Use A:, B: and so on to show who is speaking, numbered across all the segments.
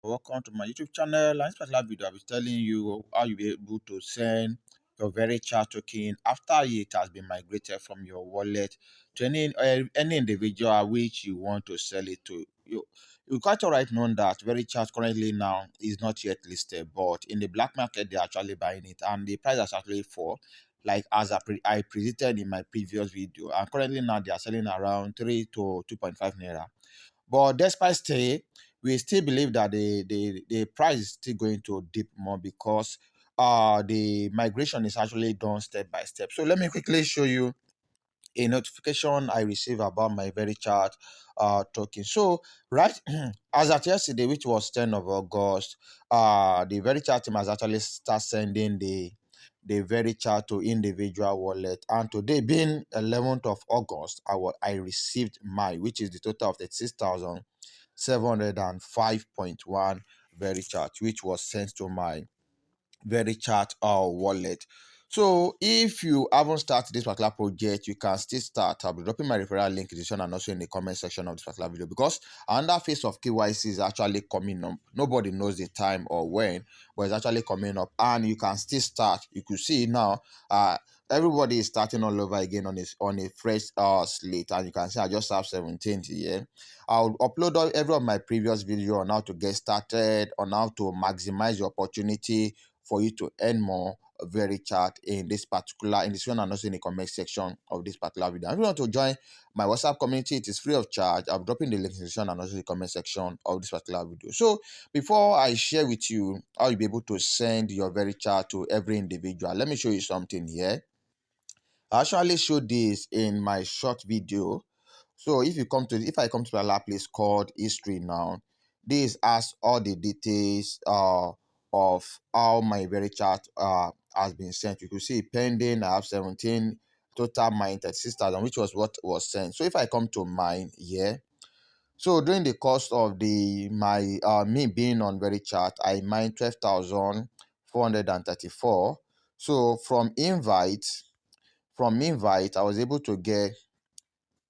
A: Welcome to my YouTube channel. In this particular video, I'll be telling you how you'll be able to send your Verychat token after it has been migrated from your wallet to any individual which you want to sell it to. You quite alright known that Verychat currently now is not yet listed, but in the black market they're actually buying it, and the price has actually fall. Like as I predicted in my previous video, and currently now they are selling around 3 to 2.5 naira. But despite stay, we still believe that the price is still going to dip more because the migration is actually done step by step. So let me quickly show you a notification I received about my Verychat token. So right as at yesterday, which was 10th of August, the Verychat team has actually started sending the Verychat to individual wallet. And today being 11th of August, I received my, which is the total of 36,705.1 Verychat, which was sent to my Verychat wallet. So if you haven't started this particular project, you can still start. I'll be dropping my referral link in the description and also in the comment section of this particular video, because another phase of KYC is actually coming up. Nobody knows the time or when, but it's actually coming up, and you can still start. You could see now, everybody is starting all over again on a fresh slate, and you can see I just have 17 here. I'll upload every of my previous video on how to get started, on how to maximize your opportunity for you to earn more Verychat in this one, and also in the comment section of this particular video. If you want to join my WhatsApp community, it is free of charge. I'm dropping the link in the description and also the comment section of this particular video. So before I share with you how you'll be able to send your Verychat to every individual, let me show you something here. I actually showed this in my short video. So if I come to a place called history now, this has all the details of how my Verychat has been sent. You could see pending. I have 17, total mine 36,000, which was what was sent. So if I come to mine here, so during the course of me being on Verychat, I mined 12,434. So from invite, I was able to get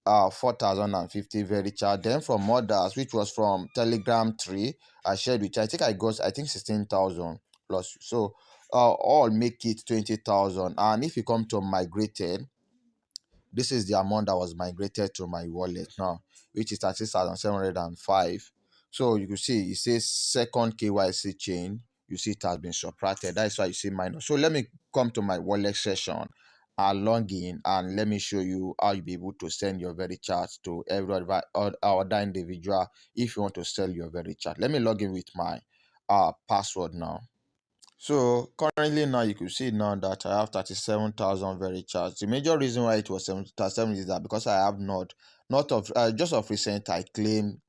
A: 4,050 Verychat. Then from others, which was from Telegram 3, I shared with you. I got 16,000 plus. So all make it 20,000. And if you come to migrated, this is the amount that was migrated to my wallet now, which is 36,705. So you can see it says second KYC chain. You see it has been subtracted. That's why you see minus. So let me come to my wallet session. I'll log in and let me show you how you'll be able to send your Verychat to every other individual if you want to sell your Verychat. Let me log in with my password now. So currently now you can see now that I have 37,000 Verychats. The major reason why it was 37 is that because I have not of just of recent I claimed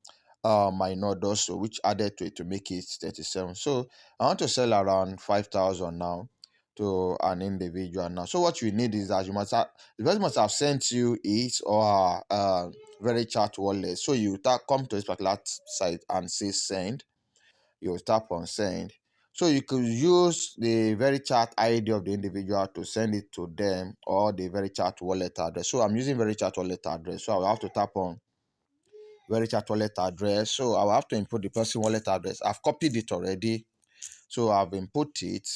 A: my node also, which added to it to make it 37. So I want to sell around 5,000 now to an individual now. So what you need is that the person must have sent you his or her Verychat wallet. So you come to this particular site and say send. You tap on send. So you could use the Verychat ID of the individual to send it to them, or the Verychat wallet address. So I'm using Verychat wallet address. So I will have to tap on Verychat wallet address. So I will have to input the person wallet address. I've copied it already. So I've input it.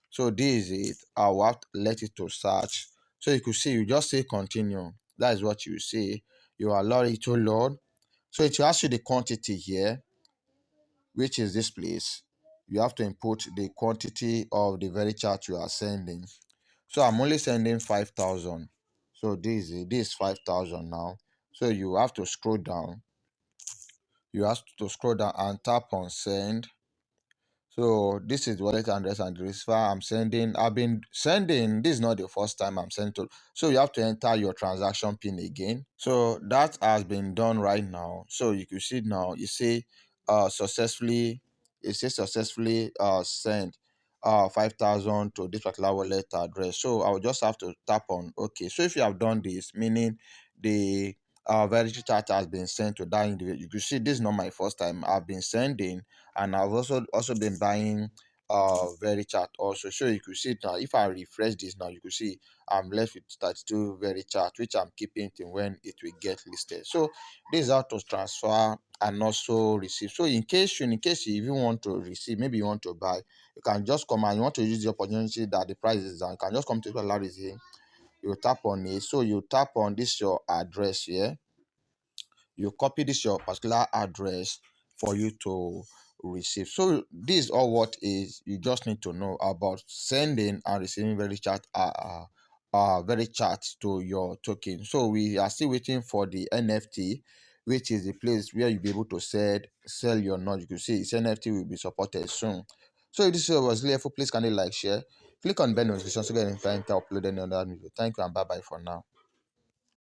A: So this is it. I will have to let it to search. So you could see, you just say continue. That is what you see. You allow it to load. So it will ask you the quantity here, which is this place. You have to input the quantity of the Verychat you are sending. So I'm only sending 5,000. So this is 5,000 now. So you have to scroll down. You have to scroll down and tap on send. So this is the wallet address and the receiver I'm sending. I've been sending. This is not the first time I'm sending to. So you have to enter your transaction pin again. So that has been done right now. So you can see now. You see, successfully. It says successfully sent 5,000 to this particular wallet address. So I will just have to tap on OK. So if you have done this, meaning the Verychat has been sent to that individual. You can see this is not my first time. I've been sending, and I've also been buying Verychat also. So you could see now, if I refresh this now, you could see I'm left with 32 Verychat, which I'm keeping till when it will get listed. So this is how to transfer and also receive. So in case you even want to receive, maybe you want to buy, you can just come and you want to use the opportunity that the price is down. You can just come to Polaris. You tap on it. So you tap on this your address here. You copy this your particular address for you to receive. So this is all what is you just need to know about sending and receiving very chat to your token. So we are still waiting for the NFT, which is the place where you'll be able to sell your node. You can see its NFT will be supported soon. So if this video was really helpful, please kindly like, share, click on bell notification so you get notified anytime I upload any other video. Thank you and bye bye for now.